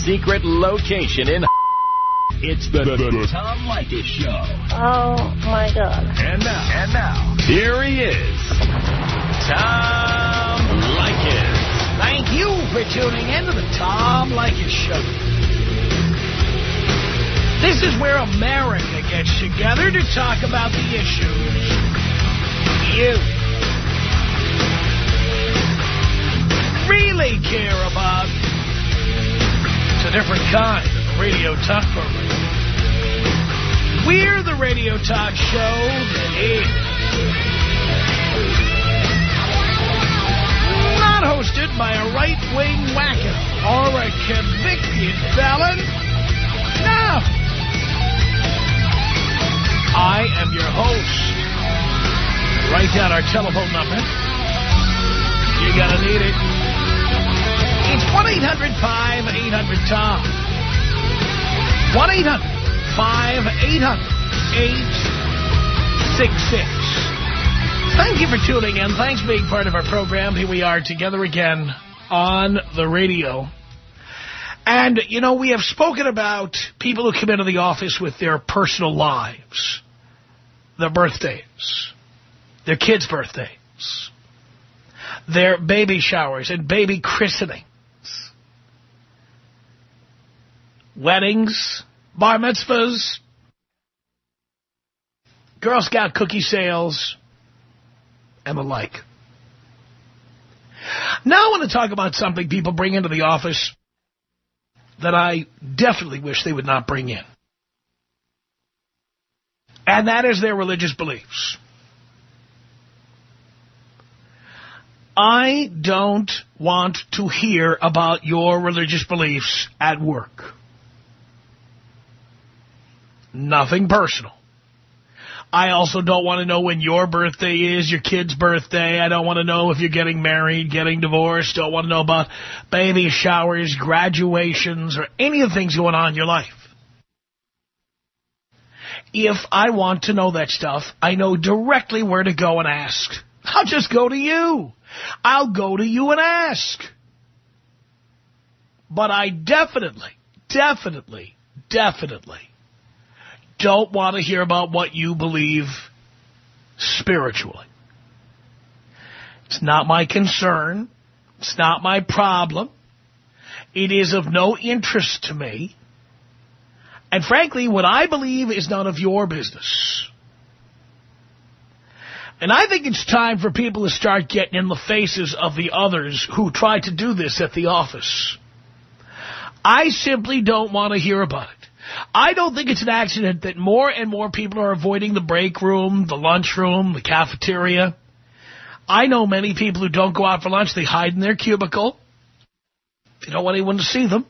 secret location in It's the Tom Leykis Show. Oh, my God. And now, here he is, Tom Leykis. Thank you for tuning in to the Tom Leykis Show. This is where America gets together to talk about the issues you really care about. It's a different kind of radio talk program. We're the radio talk show that is not hosted by a right-wing wacko or a convicted felon. No. I am your host. Write down our telephone number. You're going to need it. It's 1-800-5800-TOM. 1-800-5800-866. Thank you for tuning in. Thanks for being part of our program. Here we are together again on the radio. And, you know, we have spoken about people who come into the office with their personal lives, their birthdays, their kids' birthdays, their baby showers and baby christenings, weddings, bar mitzvahs, Girl Scout cookie sales, and the like. Now I want to talk about something people bring into the office that I definitely wish they would not bring in. And that is their religious beliefs. I don't want to hear about your religious beliefs at work. Nothing personal. I also don't want to know when your birthday is, your kid's birthday. I don't want to know if you're getting married, getting divorced. Don't want to know about baby showers, graduations, or any of the things going on in your life. If I want to know that stuff, I know directly where to go and ask. I'll just go to you. I'll go to you and ask. But I definitely don't want to hear about what you believe spiritually. It's not my concern. It's not my problem. It is of no interest to me. And frankly, what I believe is none of your business. And I think it's time for people to start getting in the faces of the others who try to do this at the office. I simply don't want to hear about it. I don't think it's an accident that more and more people are avoiding the break room, the lunch room, the cafeteria. I know many people who don't go out for lunch. They hide in their cubicle. They don't want anyone to see them.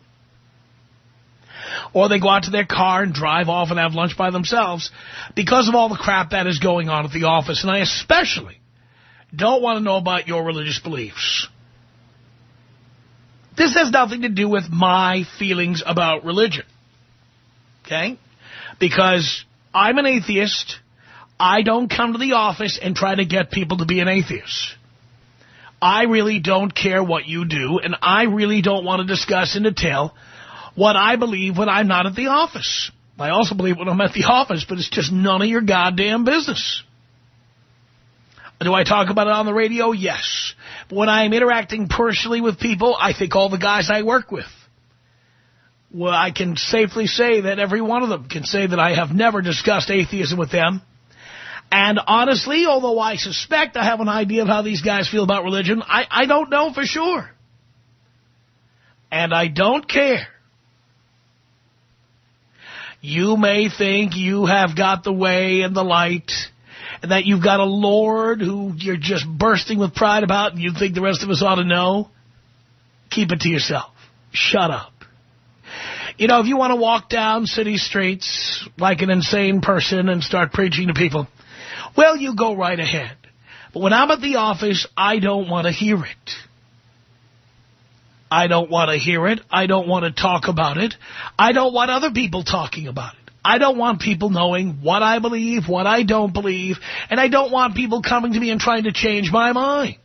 Or they go out to their car and drive off and have lunch by themselves because of all the crap that is going on at the office. And I especially don't want to know about your religious beliefs. This has nothing to do with my feelings about religion. Okay? Because I'm an atheist. I don't come to the office and try to get people to be an atheist. I really don't care what you do, and I really don't want to discuss in detail what I believe when I'm not at the office. I also believe when I'm at the office, but it's just none of your goddamn business. Do I talk about it on the radio? Yes. But when I'm interacting personally with people, I think all the guys I work with, well, I can safely say that every one of them can say that I have never discussed atheism with them. And honestly, although I suspect I have an idea of how these guys feel about religion, I don't know for sure. And I don't care. You may think you have got the way and the light, and that you've got a Lord who you're just bursting with pride about, and you think the rest of us ought to know. Keep it to yourself. Shut up. You know, if you want to walk down city streets like an insane person and start preaching to people, well, you go right ahead. But when I'm at the office, I don't want to hear it. I don't want to hear it. I don't want to talk about it. I don't want other people talking about it. I don't want people knowing what I believe, what I don't believe, and I don't want people coming to me and trying to change my mind.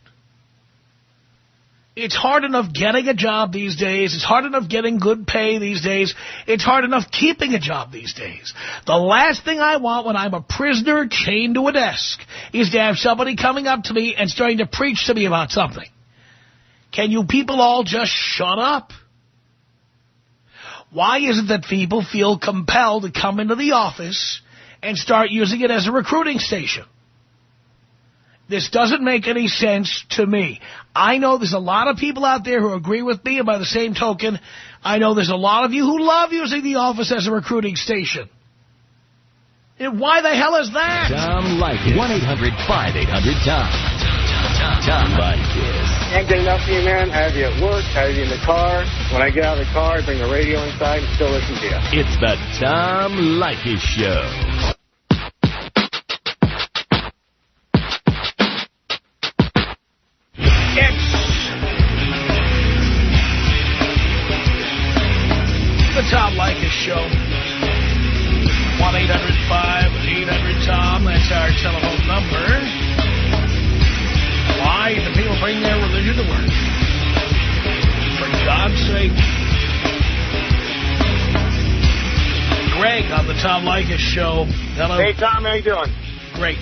It's hard enough getting a job these days. It's hard enough getting good pay these days. It's hard enough keeping a job these days. The last thing I want when I'm a prisoner chained to a desk is to have somebody coming up to me and starting to preach to me about something. Can you people all just shut up? Why is it that people feel compelled to come into the office and start using it as a recruiting station? This doesn't make any sense to me. I know there's a lot of people out there who agree with me, and by the same token, I know there's a lot of you who love using the office as a recruiting station. And why the hell is that? Tom Leykis. 1-800-5800-TOM. Tom Leykis. Can't get enough of you, man. I have you at work, I have you in the car. When I get out of the car, I bring the radio inside and still listen to you. It's the Tom Leykis Show. The Tom Leykis Show. 1-800-5800-TOM. That's our telephone number. Why do people bring their religion to work? For God's sake. Greg on the Tom Leykis Show. Hello. Hey, Tom, how you doing? Great.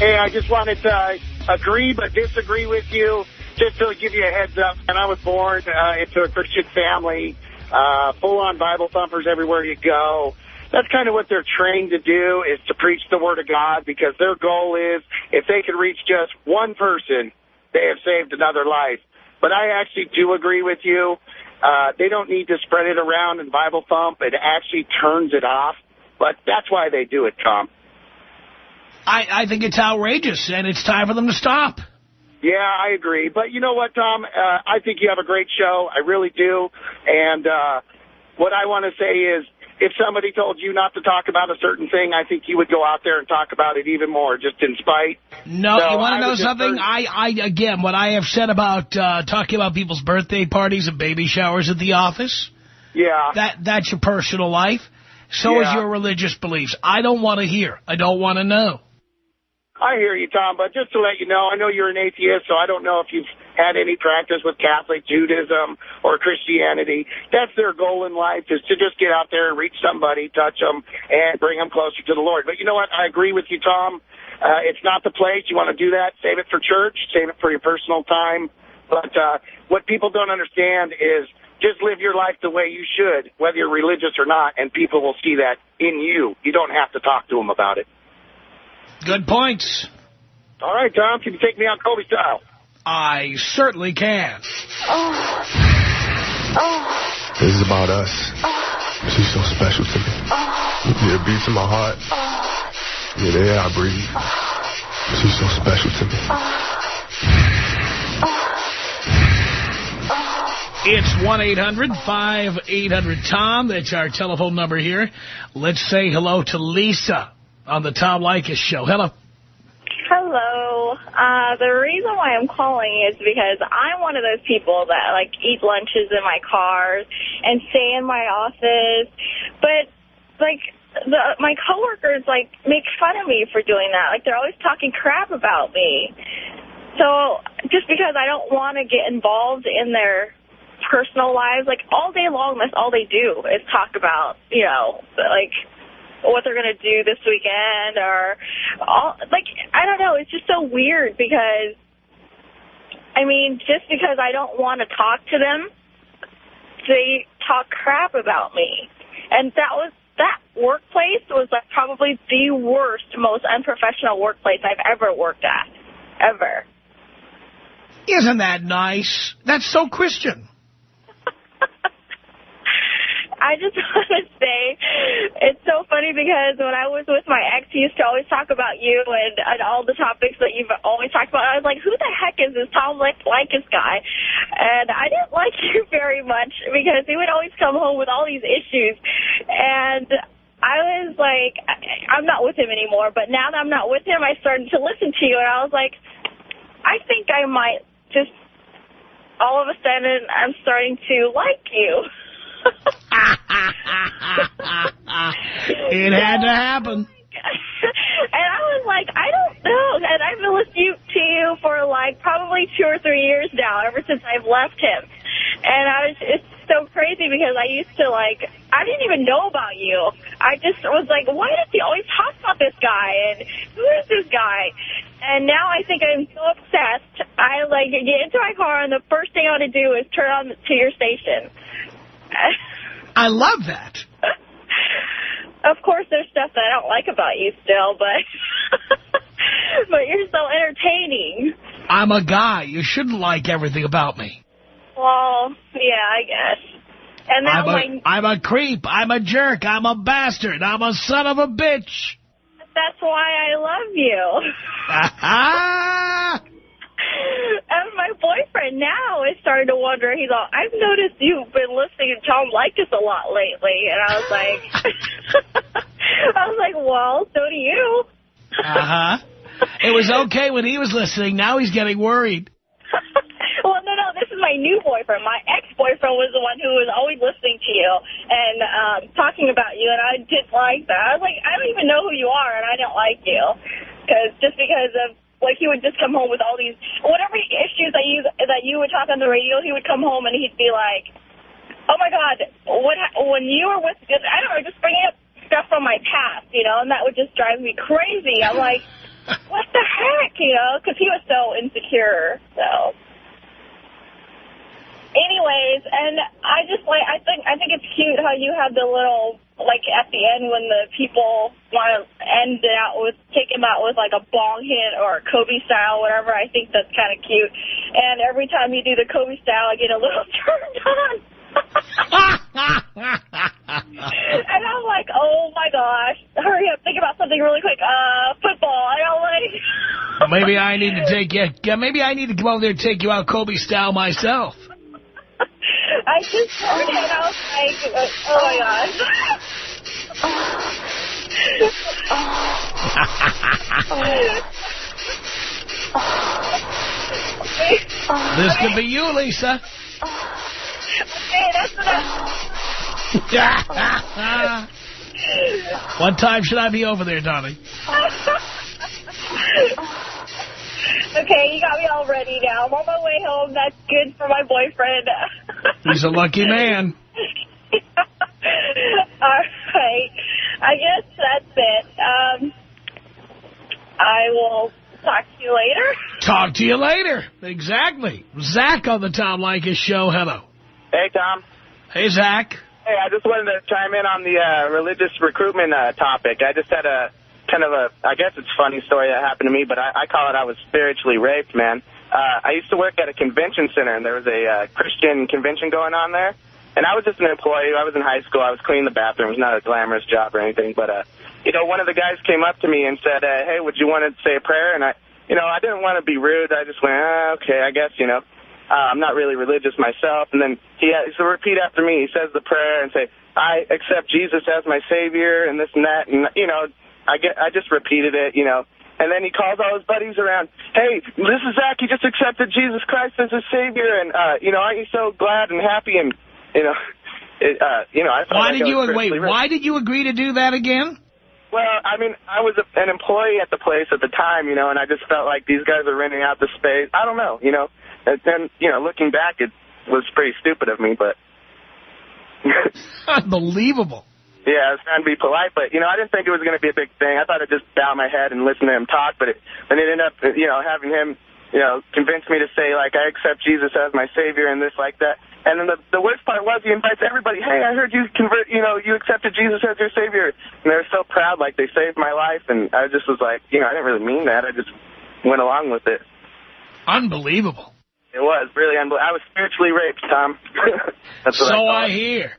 Hey, I just wanted to agree but disagree with you, just to give you a heads up. And I was born into a Christian family. Full-on Bible thumpers everywhere you go. That's kind of what they're trained to do, is to preach the Word of God, because their goal is, if they can reach just one person, they have saved another life. But I actually do agree with you. They don't need to spread it around and Bible thump. It actually turns it off. But that's why they do it, Tom. I think it's outrageous, and it's time for them to stop. Yeah, I agree. But you know what, Tom? I think you have a great show. I really do. And what I want to say is, if somebody told you not to talk about a certain thing, I think you would go out there and talk about it even more, just in spite. No, so you want to know something? Again, what I have said about talking about people's birthday parties and baby showers at the office, yeah, that's your personal life. So is your religious beliefs. I don't want to hear. I don't want to know. I hear you, Tom, but just to let you know, I know you're an atheist, so I don't know if you've had any practice with Catholic Judaism or Christianity. That's their goal in life, is to just get out there and reach somebody, touch them, and bring them closer to the Lord. But you know what? I agree with you, Tom. It's not the place. You want to do that, save it for church, save it for your personal time. But what people don't understand is just live your life the way you should, whether you're religious or not, and people will see that in you. You don't have to talk to them about it. Good points. All right, Tom, can you take me out Kobe style? I certainly can. This is about us. She's so special to me. Yeah, it beats in my heart. Yeah, the air I breathe. She's so special to me. It's 1-800-5800-TOM. That's our telephone number here. Let's say hello to Lisa on the Tom Leykis Show. Hello. Hello. The reason why I'm calling is because I'm one of those people that, like, eat lunches in my car and stay in my office. But, like, my coworkers, like, make fun of me for doing that. Like, they're always talking crap about me. So just because I don't want to get involved in their personal lives, like, all day long, that's all they do is talk about, you know, like, what they're going to do this weekend, or all, like, I don't know. It's just so weird because, I mean, just because I don't want to talk to them, they talk crap about me. And that workplace was, like, probably the worst, most unprofessional workplace I've ever worked at, ever. Isn't that nice? That's so Christian. I just want to say, it's so funny because when I was with my ex, he used to always talk about you and all the topics that you've always talked about. I was like, who the heck is this Tom Leykis guy? And I didn't like you very much because he would always come home with all these issues. And I was like, I'm not with him anymore. But now that I'm not with him, I started to listen to you. And I was like, I think I might just, all of a sudden, I'm starting to like you. It had to happen. And I was like, I don't know. And I've been listening to you for like probably 2 or 3 years now, ever since since I've left him. And it's so crazy because I used to, like, I didn't even know about you. I just was like, why does he always talk about this guy? And who is this guy? And now I think I'm so obsessed. I, like, get into my car, and the first thing I want to do is turn on to your station. I love that. Of course, there's stuff that I don't like about you still, but but you're so entertaining. I'm a guy. You shouldn't like everything about me. Well, yeah, I guess. And now I'm a creep. I'm a jerk. I'm a bastard. I'm a son of a bitch. That's why I love you. And my boyfriend now is starting to wonder. He's all, I've noticed you've been listening to Tom Leykis a lot lately. And I was like, well, so do you. Uh-huh. It was okay when he was listening. Now he's getting worried. Well, no, this is my new boyfriend. My ex-boyfriend was the one who was always listening to you and talking about you, and I didn't like that. I was like, I don't even know who you are, and I don't like you. Just because of, like, he would just come home with all these, whatever issues that you would talk on the radio, he would come home and he'd be like, oh, my God, when you were with, I don't know, just bringing up stuff from my past, you know, and that would just drive me crazy. I'm like, what the heck, you know, because he was so insecure, so... Anyways, and I just like, I think it's cute how you have the little, like, at the end when the people want to end it out with, take him out with, like, a bong hit or a Kobe style, whatever. I think that's kind of cute. And every time you do the Kobe style, I get a little turned on. And I'm like, oh, my gosh, hurry up, think about something really quick. Football, I don't like... Maybe I need to take you, maybe I need to come over there and take you out Kobe style myself. I just heard it, and I was like, oh, my gosh. This could be you, Lisa. Okay, that's enough. What time should I be over there, darling? Okay, you got me all ready now. I'm on my way home. That's good for my boyfriend. He's a lucky man. All right. I guess that's it. I will talk to you later. Talk to you later. Exactly. Zach on the Tom Leykis show. Hello. Hey, Tom. Hey, Zach. Hey, I just wanted to chime in on the religious recruitment topic. I just had a kind of a, I guess it's a funny story that happened to me, but I call it I was spiritually raped, man. I used to work at a convention center, and there was a Christian convention going on there. And I was just an employee. I was in high school. I was cleaning the bathrooms, not a glamorous job or anything. But, you know, one of the guys came up to me and said, hey, would you want to say a prayer? And I didn't want to be rude. I just went, okay, I guess, you know. I'm not really religious myself. And then so repeat after me. He says the prayer and say, I accept Jesus as my Savior and this and that. And, you know, I just repeated it, you know. And then he calls all his buddies around. Hey, this is Zach. He just accepted Jesus Christ as his Savior. And, you know, aren't you so glad and happy? And, you know, I felt why did you agree to do that again? Well, I mean, I was an employee at the place at the time, you know, and I just felt like these guys are renting out the space. I don't know, you know. And then, you know, looking back, it was pretty stupid of me, but... Unbelievable. Yeah, I was trying to be polite, but, you know, I didn't think it was going to be a big thing. I thought I'd just bow my head and listen to him talk, but then it ended up, you know, having him, you know, convince me to say, like, I accept Jesus as my Savior and this, like that. And then the worst part was he invites everybody, hey, I heard you you accepted Jesus as your Savior. And they were so proud, like they saved my life. And I just was like, you know, I didn't really mean that. I just went along with it. Unbelievable. It was really unbelievable. I was spiritually raped, Tom. That's what I hear.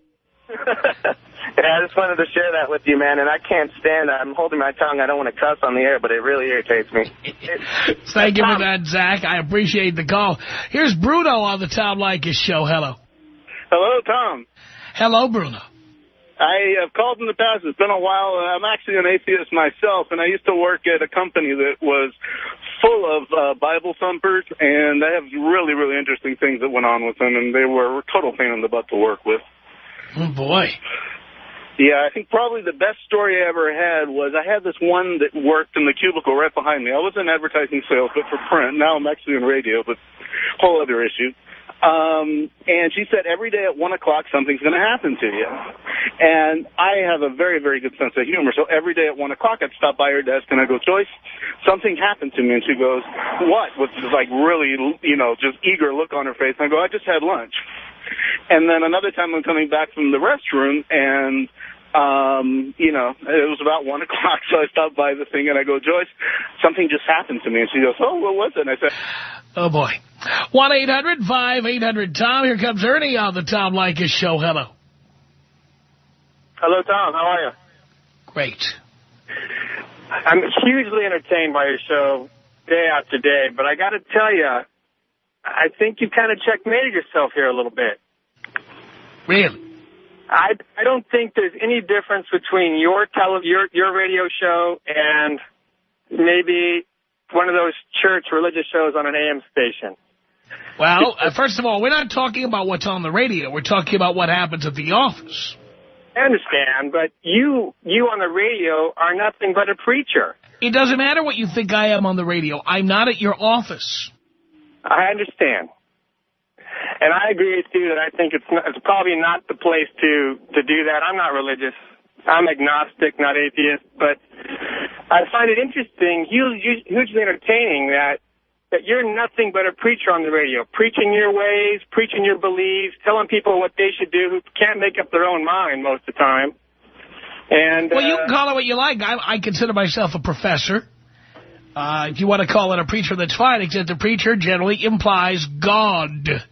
Yeah, I just wanted to share that with you, man. And I can't stand that. I'm holding my tongue. I don't want to cuss on the air, but it really irritates me. Thank you for that, Zach. I appreciate the call. Here's Bruno on the Tom Leykis show. Hello. Hello, Tom. Hello, Bruno. I have called in the past. It's been a while. I'm actually an atheist myself, and I used to work at a company that was full of Bible thumpers, and they have really, really interesting things that went on with them, and they were a total pain in the butt to work with. Oh, boy. Yeah, I think probably the best story I ever had was I had this one that worked in the cubicle right behind me. I was in advertising sales, but for print. Now I'm actually in radio, but whole other issue. And she said every day at 1 o'clock something's going to happen to you. And I have a very, very good sense of humor. So every day at 1 o'clock I'd stop by her desk and I'd go, Joyce, something happened to me. And she goes, what? With this like really, just eager look on her face. And I go, I just had lunch. And then another time I'm coming back from the restroom and it was about 1 o'clock, so I stopped by the thing, and I go, Joyce, something just happened to me. And she goes, oh, what was it? And I said, oh, boy. 1-800-5800-TOM. Here comes Ernie on the Tom Leykis Show. Hello. Hello, Tom. How are you? Great. I'm hugely entertained by your show day after day, but I got to tell you, I think you kind of checkmated yourself here a little bit. Really? I don't think there's any difference between your radio show and maybe one of those church religious shows on an AM station. Well, first of all, we're not talking about what's on the radio. We're talking about what happens at the office. I understand, but you on the radio are nothing but a preacher. It doesn't matter what you think I am on the radio. I'm not at your office. I understand. And I agree with you that I think it's probably not the place to do that. I'm not religious. I'm agnostic, not atheist. But I find it interesting, hugely entertaining that you're nothing but a preacher on the radio, preaching your ways, preaching your beliefs, telling people what they should do who can't make up their own mind most of the time. And well, you can call it what you like. I consider myself a professor. If you want to call it a preacher, that's fine, except a preacher generally implies God.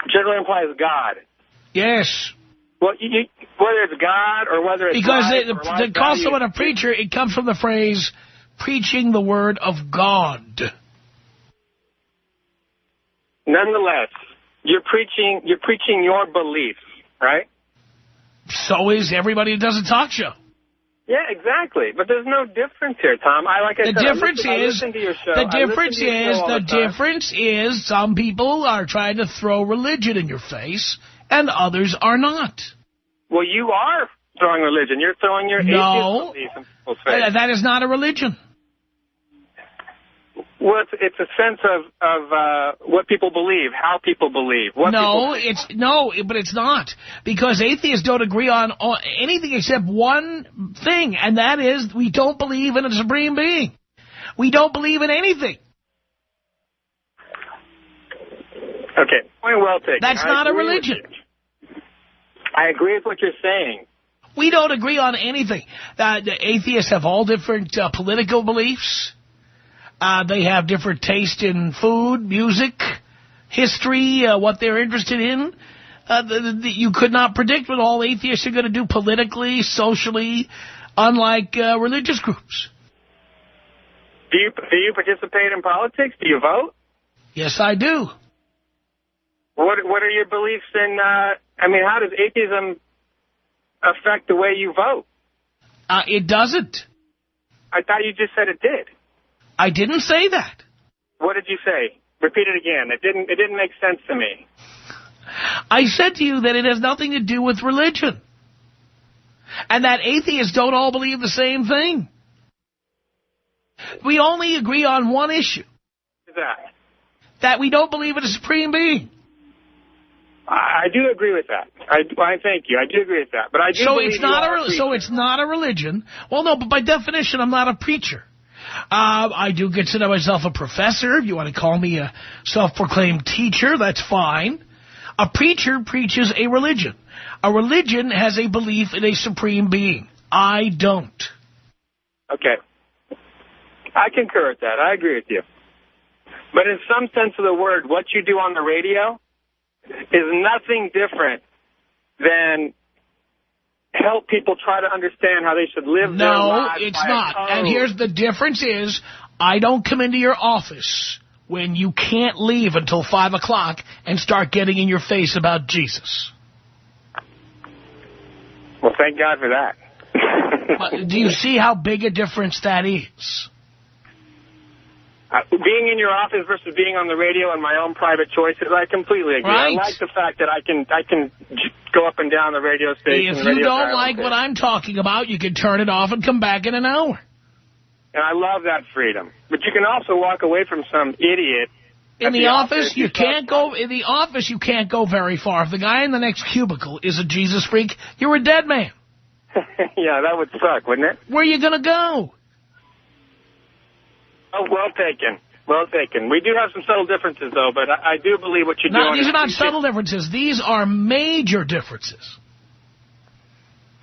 Generally implies God. Yes. Well, whether it's God or whether it's because to call someone a preacher, it comes from the phrase preaching the word of God. Nonetheless, you're preaching your beliefs, right? So is everybody who does a talk show. Yeah, exactly. But there's no difference here, Tom. I The difference is some people are trying to throw religion in your face and others are not. Well, you are throwing religion. You're throwing your atheist beliefs in people's face. That is not a religion. Well, it's a sense of what people believe, how people believe. But it's not. Because atheists don't agree on anything except one thing, and that is we don't believe in a supreme being. We don't believe in anything. Okay, point well taken. That's not a religion. I agree with what you're saying. We don't agree on anything. The atheists have all different political beliefs. They have different taste in food, music, history, what they're interested in. You could not predict what all atheists are going to do politically, socially, unlike religious groups. Do you participate in politics? Do you vote? Yes, I do. What are your beliefs in, how does atheism affect the way you vote? It doesn't. I thought you just said it did. I didn't say that. What did you say? Repeat it again. It didn't make sense to me. I said to you that it has nothing to do with religion. And that atheists don't all believe the same thing. We only agree on one issue. What is that? That we don't believe in a supreme being. I do agree with that. I thank you. I do agree with that. But I do believe it's not a religion. Well, no, but by definition, I'm not a preacher. I do consider myself a professor. If you want to call me a self-proclaimed teacher, that's fine. A preacher preaches a religion. A religion has a belief in a supreme being. I don't. Okay. I concur with that. I agree with you. But in some sense of the word, what you do on the radio is nothing different than help people try to understand how they should live their lives. No, it's not. And here's the difference is, I don't come into your office when you can't leave until 5 o'clock and start getting in your face about Jesus. Well, thank God for that. Do you see how big a difference that is? Being in your office versus being on the radio and my own private choices, I completely agree. Right. I like the fact that I can go up and down the radio station. If you don't like what I'm talking about, you can turn it off and come back in an hour. And I love that freedom. But you can also walk away from some idiot In the office, you can't go. In the office, you can't go very far. If the guy in the next cubicle is a Jesus freak, you're a dead man. Yeah, that would suck, wouldn't it? Where are you going to go? Oh, well taken. Well taken. We do have some subtle differences, though, but I do believe what you're doing. These are not subtle differences. These are major differences.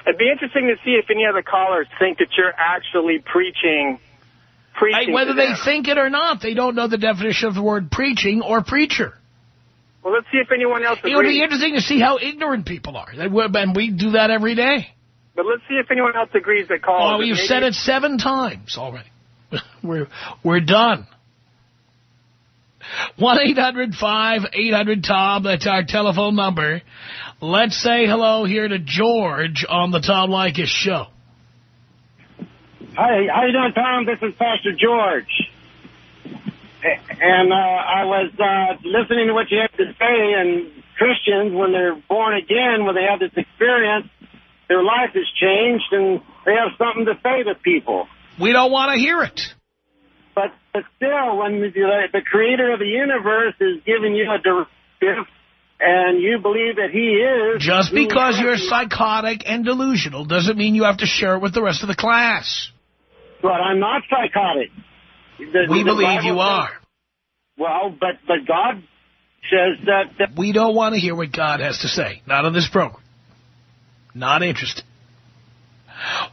It'd be interesting to see if any other callers think that you're actually preaching whether they think it or not, they don't know the definition of the word preaching or preacher. Well, let's see if anyone else agrees. It would be interesting to see how ignorant people are. And we do that every day. But let's see if anyone else agrees that calls. Oh, you've said it 7 times already. We're done. 1-800-5800-TOM. That's our telephone number. Let's say hello here to George on the Tom Leykis Show. Hi, how you doing, Tom? This is Pastor George. And I was listening to what you have to say, and Christians, when they're born again, when they have this experience, their life has changed, and they have something to say to people. We don't want to hear it. But still, when the creator of the universe is giving you a directive, and you believe that he is... Just because you're psychotic and delusional doesn't mean you have to share it with the rest of the class. But I'm not psychotic. We believe you are. Well, but God says that... We don't want to hear what God has to say. Not on this program. Not interested.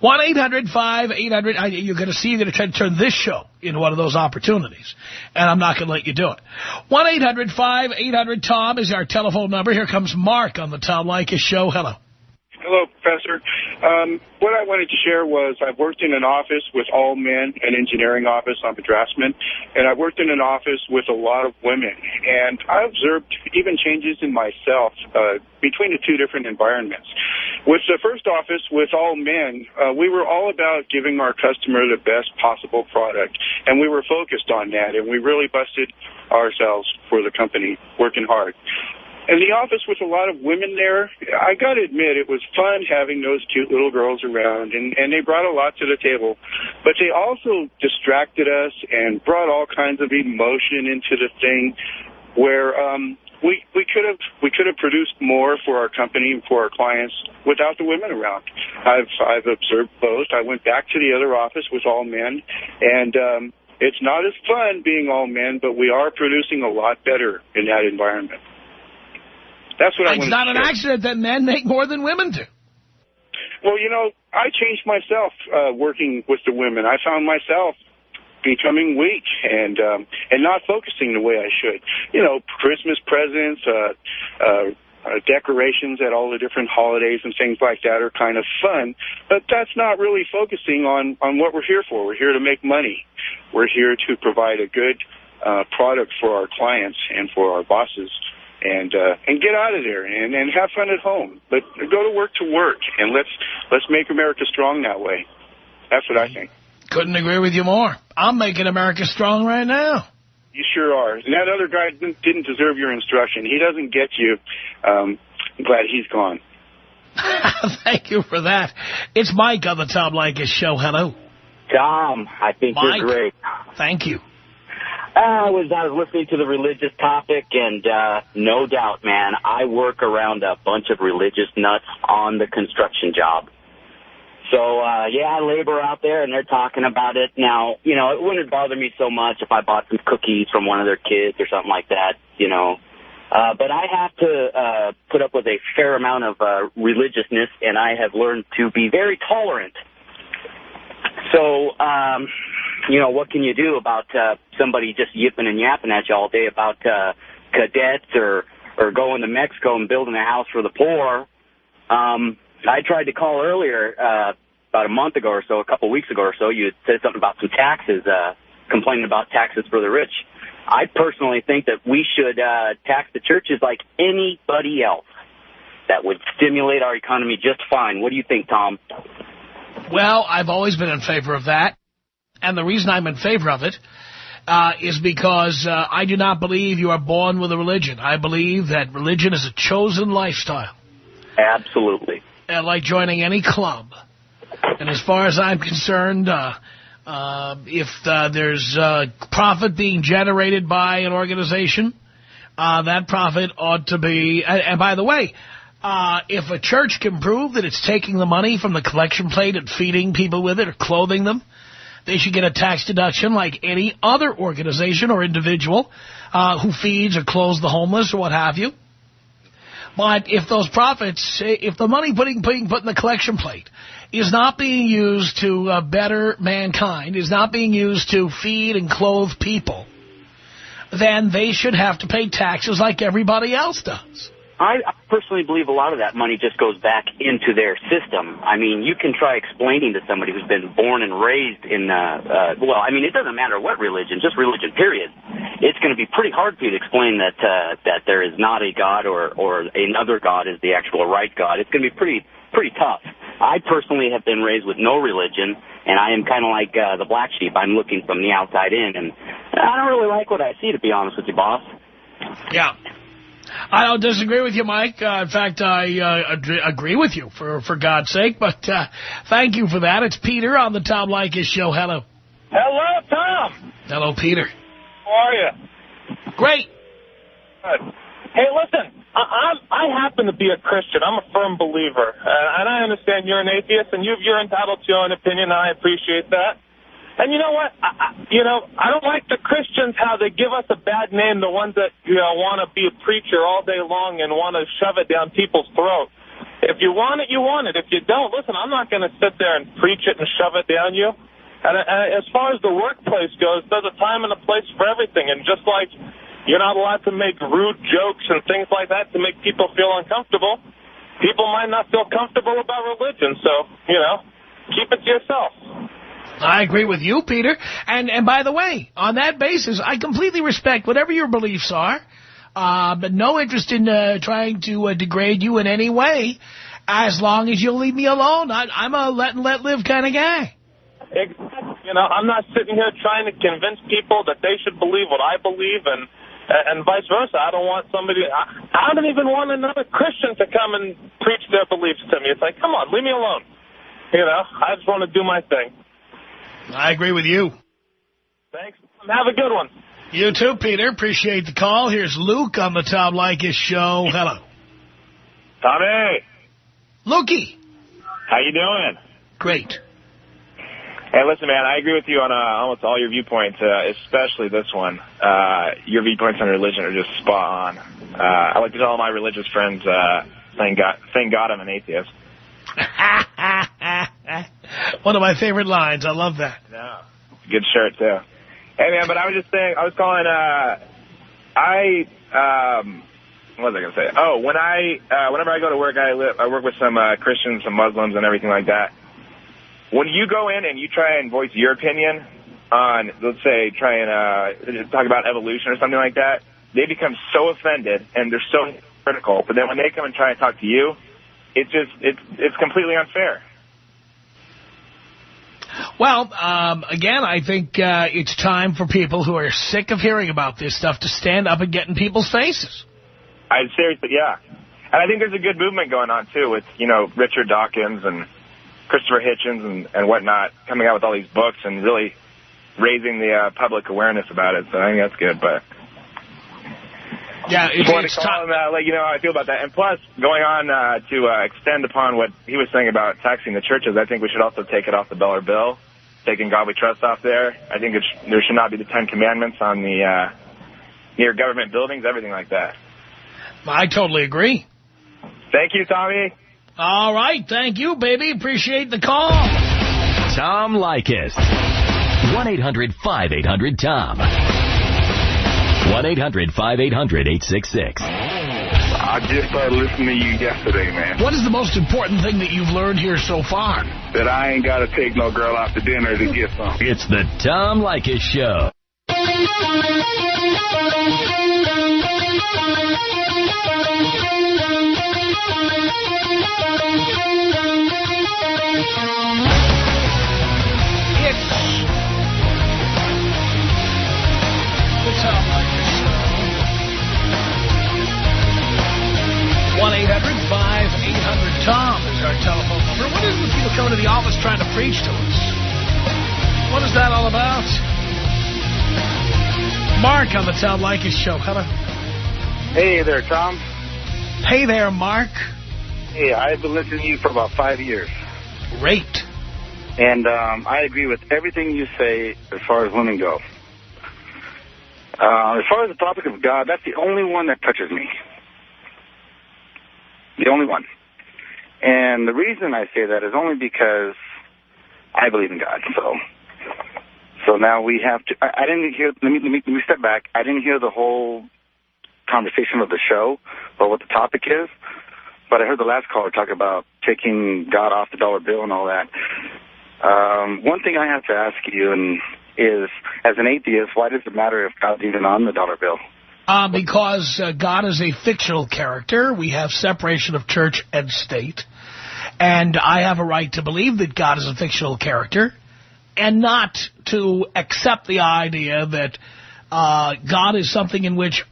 1-800-5800... You're going to try to turn this show into one of those opportunities. And I'm not going to let you do it. 1-800-5800-TOM is our telephone number. Here comes Mark on the Tom Leykis Show. Hello. Hello, Professor. What I wanted to share was I've worked in an office with all men, an engineering office. I'm a draftsman. And I've worked in an office with a lot of women. And I observed even changes in myself between the 2 different environments. With the first office, with all men, we were all about giving our customer the best possible product. And we were focused on that. And we really busted ourselves for the company, working hard. In the office with a lot of women there, I got to admit it was fun having those cute little girls around, and they brought a lot to the table. But they also distracted us and brought all kinds of emotion into the thing where we could have produced more for our company and for our clients without the women around. I've observed both. I went back to the other office with all men, and it's not as fun being all men, but we are producing a lot better in that environment. That's what It's not an accident that men make more than women do. Well, I changed myself working with the women. I found myself becoming weak and not focusing the way I should. Christmas presents, decorations at all the different holidays and things like that are kind of fun, but that's not really focusing on what we're here for. We're here to make money. We're here to provide a good product for our clients and for our bosses. And get out of there and have fun at home. But go to work, and let's make America strong that way. That's what I think. Couldn't agree with you more. I'm making America strong right now. You sure are. And that other guy didn't deserve your instruction. He doesn't get you. I'm glad he's gone. Thank you for that. It's Mike on the Tom Leykis Show. Hello. Tom, I think Mike, you're great. Thank you. I was listening to the religious topic, and no doubt, man, I work around a bunch of religious nuts on the construction job. So, yeah, I labor out there, and they're talking about it. Now, it wouldn't bother me so much if I bought some cookies from one of their kids or something like that, But I have to put up with a fair amount of religiousness, and I have learned to be very tolerant. So, what can you do about somebody just yipping and yapping at you all day about cadets or going to Mexico and building a house for the poor? I tried to call earlier, about a month ago or so, a couple of weeks ago or so. You had said something about some taxes, complaining about taxes for the rich. I personally think that we should tax the churches like anybody else. That would stimulate our economy just fine. What do you think, Tom? Well, I've always been in favor of that. And the reason I'm in favor of it is because I do not believe you are born with a religion. I believe that religion is a chosen lifestyle. Absolutely. Like joining any club. And as far as I'm concerned, If there's profit being generated by an organization, that profit ought to be... And by the way, if a church can prove that it's taking the money from the collection plate and feeding people with it or clothing them, they should get a tax deduction like any other organization or individual who feeds or clothes the homeless or what have you. But if those profits, if the money being put in the collection plate is not being used to better mankind, is not being used to feed and clothe people, then they should have to pay taxes like everybody else does. I personally believe a lot of that money just goes back into their system. I mean, you can try explaining to somebody who's been born and raised in, well, I mean, it doesn't matter what religion, just religion, period. It's going to be pretty hard for you to explain that that there is not a God or another God is the actual right God. It's going to be pretty tough. I personally have been raised with no religion, and I am kind of like the black sheep. I'm looking from the outside in, and I don't really like what I see, to be honest with you, boss. Yeah. I don't disagree with you, Mike. In fact, I agree with you, for God's sake. But thank you for that. It's Peter on the Tom Leykis Show. Hello. Hello, Tom. Hello, Peter. How are you? Great. Good. Hey, listen, I happen to be a Christian. I'm a firm believer. And I understand you're an atheist, and you're entitled to your own opinion, and I appreciate that. And you know what? I don't like the Christians, how they give us a bad name, the ones that, want to be a preacher all day long and want to shove it down people's throats. If you want it, you want it. If you don't, listen, I'm not going to sit there and preach it and shove it down you. And as far as the workplace goes, there's a time and a place for everything. And just like you're not allowed to make rude jokes and things like that to make people feel uncomfortable, people might not feel comfortable about religion. So, keep it to yourself. I agree with you, Peter. And by the way, on that basis, I completely respect whatever your beliefs are, but no interest in trying to degrade you in any way, as long as you'll leave me alone. I'm a let and let live kind of guy. Exactly. I'm not sitting here trying to convince people that they should believe what I believe, and vice versa. I don't want somebody... I don't even want another Christian to come and preach their beliefs to me. It's like, come on, leave me alone. I just want to do my thing. I agree with you. Thanks. Have a good one. You too, Peter. Appreciate the call. Here's Luke on the Tom Leykis Show. Hello. Tommy. Lukey. How you doing? Great. Hey, listen, man, I agree with you on almost all your viewpoints, especially this one. Your viewpoints on religion are just spot on. I like to tell all my religious friends, thank God I'm an atheist. One of my favorite lines. I love that. No, good shirt too. Hey man, but I was just saying, I was calling. What was I gonna say? Oh, whenever I go to work, I work with some Christians, some Muslims, and everything like that. When you go in and you try and voice your opinion on, let's say, try and talk about evolution or something like that, they become so offended and they're so critical. But then when they come and try and talk to you, it's completely unfair. Well, again, I think it's time for people who are sick of hearing about this stuff to stand up and get in people's faces. Seriously, yeah. And I think there's a good movement going on, too, with, Richard Dawkins and Christopher Hitchens and whatnot coming out with all these books and really raising the public awareness about it. So I think that's good, but... Yeah, it's time. Let you know how I feel about that. And plus, going on to extend upon what he was saying about taxing the churches, I think we should also take it off the dollar bill, taking God We Trust off there. I think there should not be the 10 Commandments on the near government buildings, everything like that. I totally agree. Thank you, Tommy. All right. Thank you, baby. Appreciate the call. Tom Leykis. 1-800-5800-TOM. 1-800-5800-866. I just started listening to you yesterday, man. What is the most important thing that you've learned here so far? That I ain't got to take no girl out to dinner to get some. It's the Tom Leykis Show. It's the Tom Leykis Show. 1-800-5800-TOM is our telephone number. What is it with people coming to the office trying to preach to us? Want to was that all about? Mark on the Tom Leykis show. Hello. Hey there, Tom. Hey there, Mark. Hey, I've been listening to you for about 5 years. Great. And I agree with everything you say as far as women go. As far as the topic of God, that's the only one that touches me. The only one. And the reason I say that is only because I believe in God. So now we have to... I didn't hear... Let me step back. I didn't hear the whole conversation of the show or what the topic is, but I heard the last caller talk about taking God off the dollar bill and all that. One thing I have to ask you is, as an atheist, why does it matter if God's even on the dollar bill? Because God is a fictional character. We have separation of church and state. And I have a right to believe that God is a fictional character and not to accept the idea that God is something in which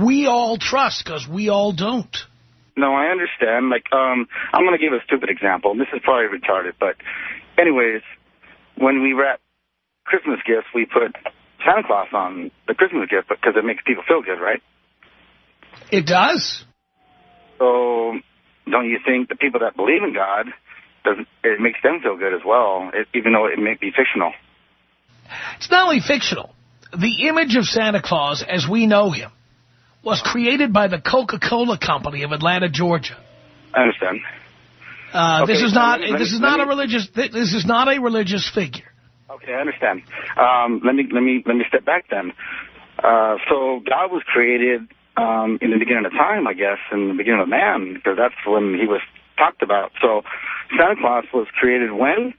we all trust, because we all don't. No, I understand. Like, I'm going to give a stupid example. This is probably retarded, but anyways, when we wrap Christmas gifts, we put Santa Claus on the Christmas gift because it makes people feel good, right? It does. So don't you think the people that believe in God, it makes them feel good as well, even though it may be fictional? It's not only fictional. The image of Santa Claus, as we know him, was created by the Coca-Cola Company of Atlanta, Georgia. I understand. This is not a religious figure. Okay, I understand. Let me step back then. So God was created in the beginning of time, I guess, in the beginning of man, because that's when he was talked about. So Santa Claus was created when?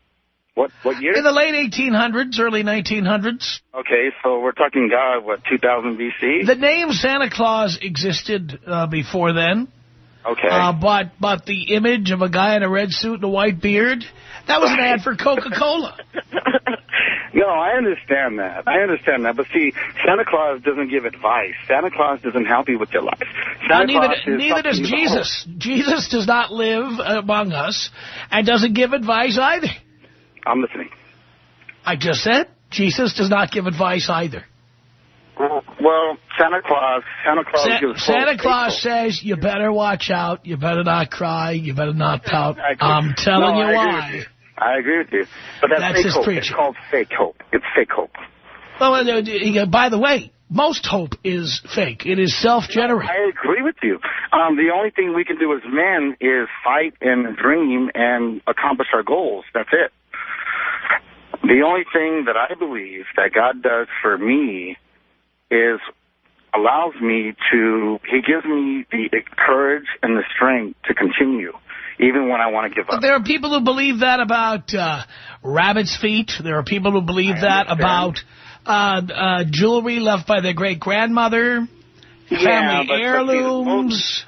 What year? In the late 1800s, early 1900s. Okay, so we're talking God, 2000 B.C.? The name Santa Claus existed before then. Okay. But the image of a guy in a red suit and a white beard, that was an ad for Coca-Cola. No, I understand that. But see, Santa Claus doesn't give advice. Santa Claus doesn't help you with your life. Neither does Jesus. Jesus does not live among us and doesn't give advice either. I'm listening. I just said Jesus does not give advice either. Well, Santa Claus says you better watch out, you better not cry, you better not pout. I'm telling you why. I agree with you. But that's fake hope. Preaching. It's called fake hope. It's fake hope. Well, by the way, most hope is fake. It is self-generated. I agree with you. The only thing we can do as men is fight and dream and accomplish our goals. That's it. The only thing that I believe that God does for me is he gives me the courage and the strength to continue, even when I want to give up. But there are people who believe that about rabbit's feet. There are people who believe that about jewelry left by their great-grandmother, family heirlooms.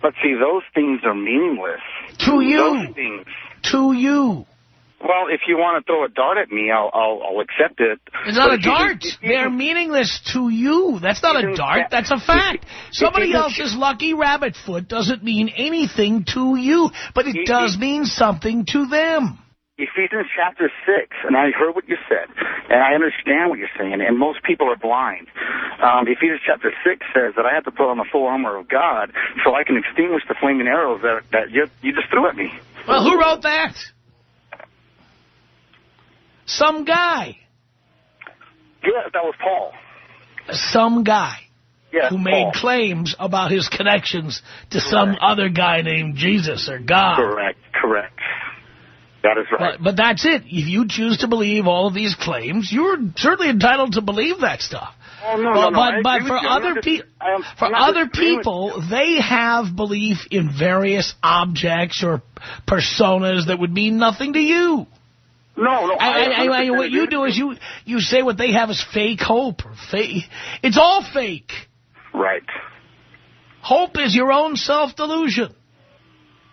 But see, those things are meaningless. To you. Those things. To you. Well, if you want to throw a dart at me, I'll accept it. It's not a dart. They're meaningless to you. That's not a dart. That's a fact. Somebody else's lucky rabbit foot doesn't mean anything to you, but it does mean something to them. Ephesians chapter 6, and I heard what you said, and I understand what you're saying, and most people are blind. Ephesians chapter 6 says that I have to put on the full armor of God so I can extinguish the flaming arrows that you just threw at me. Well, who wrote that? Some guy. Yeah, that was Paul. Some guy who made Paul. Claims about his connections to some other guy named Jesus or God. Correct. That is right. But that's it. If you choose to believe all of these claims, you're certainly entitled to believe that stuff. Oh, no. But for other people, they have belief in various objects or personas that would mean nothing to you. No. What you do is you say what they have is fake hope. Or fake. It's all fake. Right. Hope is your own self-delusion.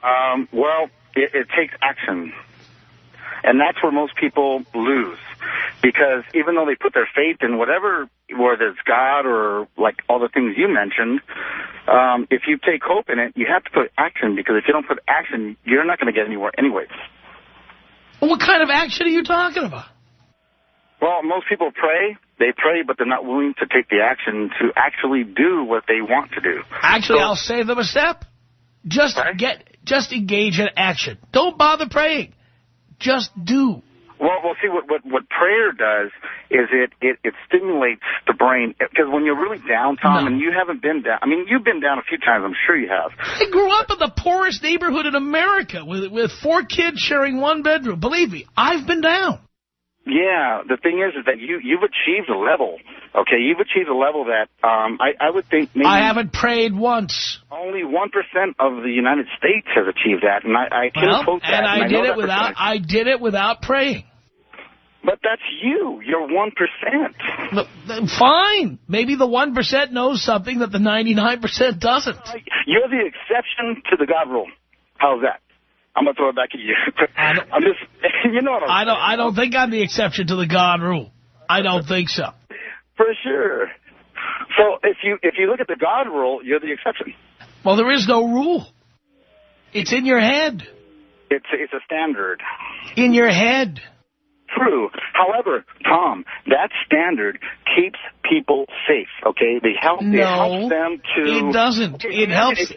Well, it takes action. And that's where most people lose. Because even though they put their faith in whatever, whether it's God or like all the things you mentioned, if you take hope in it, you have to put action. Because if you don't put action, you're not going to get anywhere anyways. What kind of action are you talking about? Well, most people pray. They pray, but they're not willing to take the action to actually do what they want to do. Actually, I'll save them a step. Just engage in action. Don't bother praying. Just do. Well, see, what prayer does is it stimulates the brain. Because when you're really down, Tom, and you haven't been down. I mean, you've been down a few times. I'm sure you have. I grew up in the poorest neighborhood in America with 4 kids sharing 1 bedroom. Believe me, I've been down. Yeah, the thing is that you've achieved a level. Okay, you've achieved a level that I would think maybe I haven't prayed once. Only 1% of the United States has achieved that, and I can quote that. And I did it without praying. But that's you. You're 1%. Fine. Maybe the 1% knows something that the 99% doesn't. You're the exception to the God rule. How's that? I'm going to throw it back at you. I'm just, you know what I'm saying. I don't think I'm the exception to the God rule. I don't think so. For sure. So if you look at the God rule, you're the exception. Well, there is no rule. It's in your head. It's a standard. In your head. True. However, Tom, that standard keeps people safe, okay? It helps them to... it doesn't. Okay, it helps...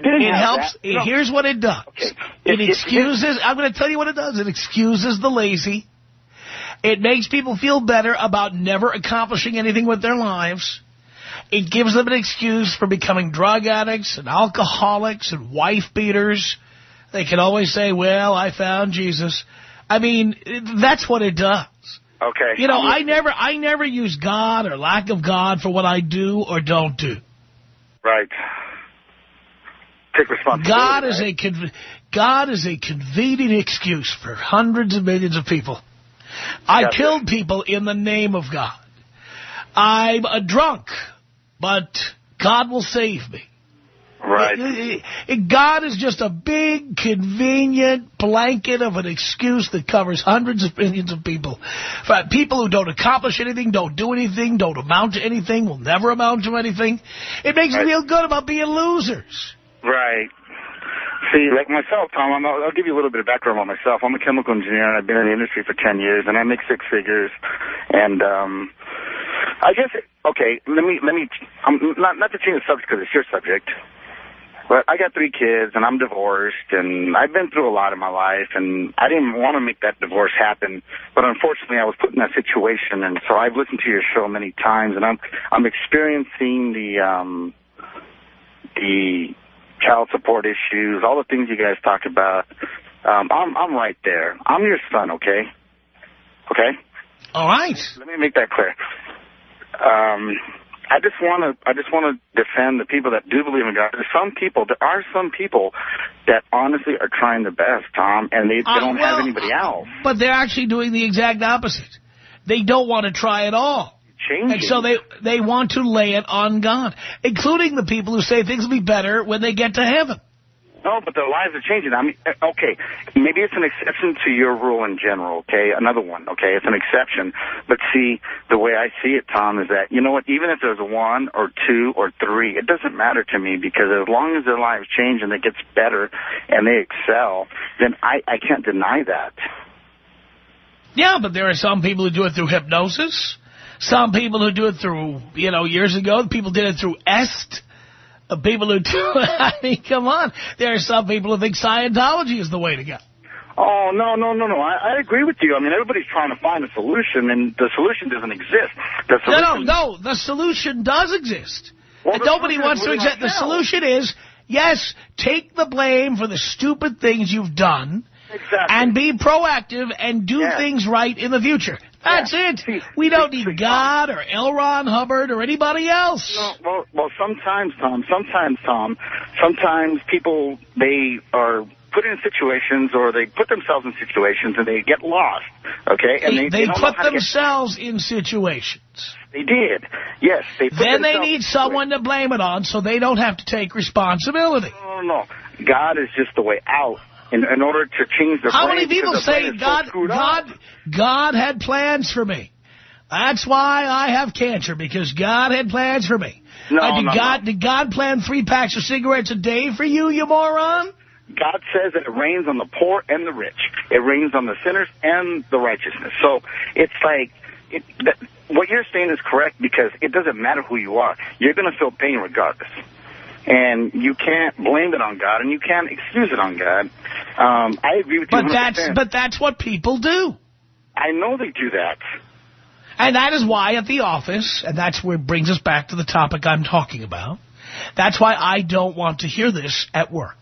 It helps. Here's what it does. Okay. It excuses... I'm going to tell you what it does. It excuses the lazy. It makes people feel better about never accomplishing anything with their lives. It gives them an excuse for becoming drug addicts and alcoholics and wife beaters. They can always say, well, I found Jesus. I mean, that's what it does. Okay. You know, I never use God or lack of God for what I do or don't do. Right. Take responsibility. God is a convenient excuse for hundreds of millions of people. I killed people in the name of God. I'm a drunk, but God will save me. Right. God is just a big, convenient blanket of an excuse that covers hundreds of millions of people. For people who don't accomplish anything, don't do anything, don't amount to anything, will never amount to anything. It makes them feel good about being losers. Right. See, like myself, Tom, I'll give you a little bit of background on myself. I'm a chemical engineer, and I've been in the industry for 10 years, and I make 6 figures. And I guess, okay, let me not to change the subject because it's your subject, but I got 3 kids, and I'm divorced, and I've been through a lot in my life, and I didn't want to make that divorce happen, but unfortunately I was put in that situation, and so I've listened to your show many times, and I'm experiencing the child support issues, all the things you guys talk about. I'm right there. I'm your son, okay? Okay? All right. Let me make that clear. I just want to defend the people that do believe in God. There are some people that honestly are trying their best, Tom, and they don't have anybody else. But they're actually doing the exact opposite. They don't want to try at all. Changing. And so they want to lay it on God, including the people who say things will be better when they get to heaven. No, but their lives are changing. I mean, okay, maybe it's an exception to your rule in general, okay? Another one, okay? It's an exception. But see, the way I see it, Tom, is that, you know what, even if there's 1 or 2 or 3, it doesn't matter to me because as long as their lives change and it gets better and they excel, then I can't deny that. Yeah, but there are some people who do it through hypnosis. Some people who do it through, years ago, people did it through EST. People who do it, I mean, come on. There are some people who think Scientology is the way to go. Oh, no. I agree with you. I mean, everybody's trying to find a solution, and the solution doesn't exist. No, the solution does exist. Well, and nobody wants to accept. The solution is, yes, take the blame for the stupid things you've done. Exactly. And be proactive and do things right in the future. That's it. We don't need God or L. Ron Hubbard or anybody else. No, well, sometimes, Tom, sometimes people, they are put in situations or they put themselves in situations and they get lost, okay? And they put themselves in situations. They did, yes. Then they need someone to blame it on so they don't have to take responsibility. No. God is just the way out. In order to change the brain. How many people say God had plans for me? That's why I have cancer, because God had plans for me. Did God plan 3 packs of cigarettes a day for you, you moron? God says that it rains on the poor and the rich. It rains on the sinners and the righteousness. So it's like what you're saying is correct because it doesn't matter who you are. You're going to feel pain regardless. And you can't blame it on God, and you can't excuse it on God. I agree with you 100%. But that's what people do. I know they do that. And that is why at the office, and that's where it brings us back to the topic I'm talking about, that's why I don't want to hear this at work.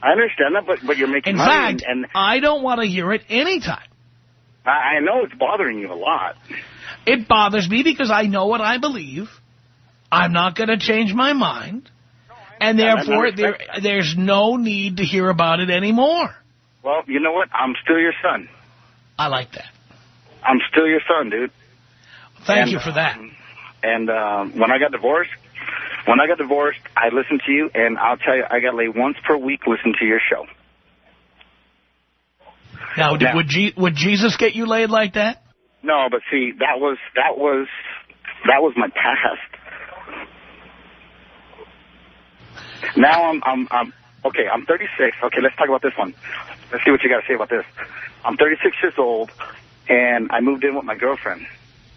I understand that, but you're making money. In fact, I don't want to hear it anytime. I know it's bothering you a lot. It bothers me because I know what I believe. I'm not going to change my mind. And therefore, there's no need to hear about it anymore. Well, you know what? I'm still your son. I like that. I'm still your son, dude. Thank you for that. And when I got divorced, I listened to you, and I'll tell you, I got laid once per week listening to your show. Now, would Jesus get you laid like that? No, but see, that was my past. Now I'm okay. I'm 36. Okay, let's talk about this one. Let's see what you got to say about this. I'm 36 years old, and I moved in with my girlfriend.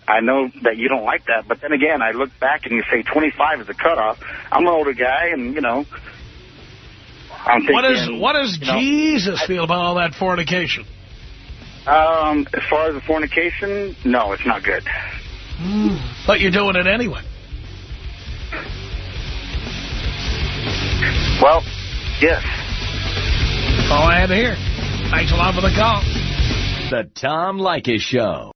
I know that you don't like that, but then again, I look back and you say 25 is the cutoff. I'm an older guy, and, you know, I'm thinking... What does Jesus feel about all that fornication? As far as the fornication, no, it's not good. But you're doing it anyway. Well, yes. All I had to hear. Thanks a lot for the call. The Tom Leykis Show.